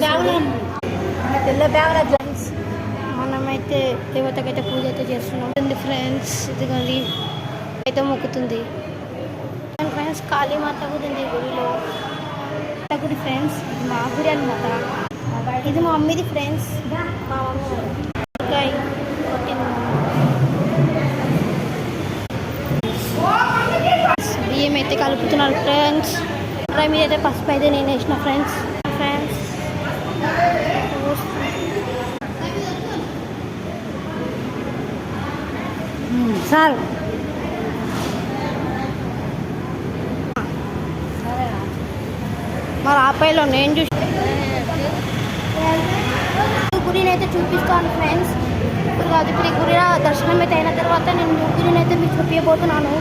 తెల్ల బ్యాగుల ఫ్రెండ్స్ మనమైతే దేవతకైతే పూజ అయితే చేస్తున్నాం ఫ్రెండ్స్. ఇదిగోండి అయితే మొక్కుతుంది ఫ్రెండ్స్. కాళీమాత గుడి ఉంది గుడిలో గుడి ఫ్రెండ్స్. ఇది మా గుడి అనమాట. ఇది మా మమ్మీది ఫ్రెండ్స్. మా మమ్మీ బియ్యం అయితే కలుపుతున్నారు ఫ్రెండ్స్. మీద అయితే పసుపు అయితే నేను వేసిన ఫ్రెండ్స్. సార్ మరి ఆపాయిలో నేను చూసి గుడిని అయితే చూపిస్తాను ఫ్రెండ్స్. ఇప్పుడు గుడి దర్శనం అయితే అయిన తర్వాత నేను గుడిని అయితే మీకు చూపించబోతున్నాను.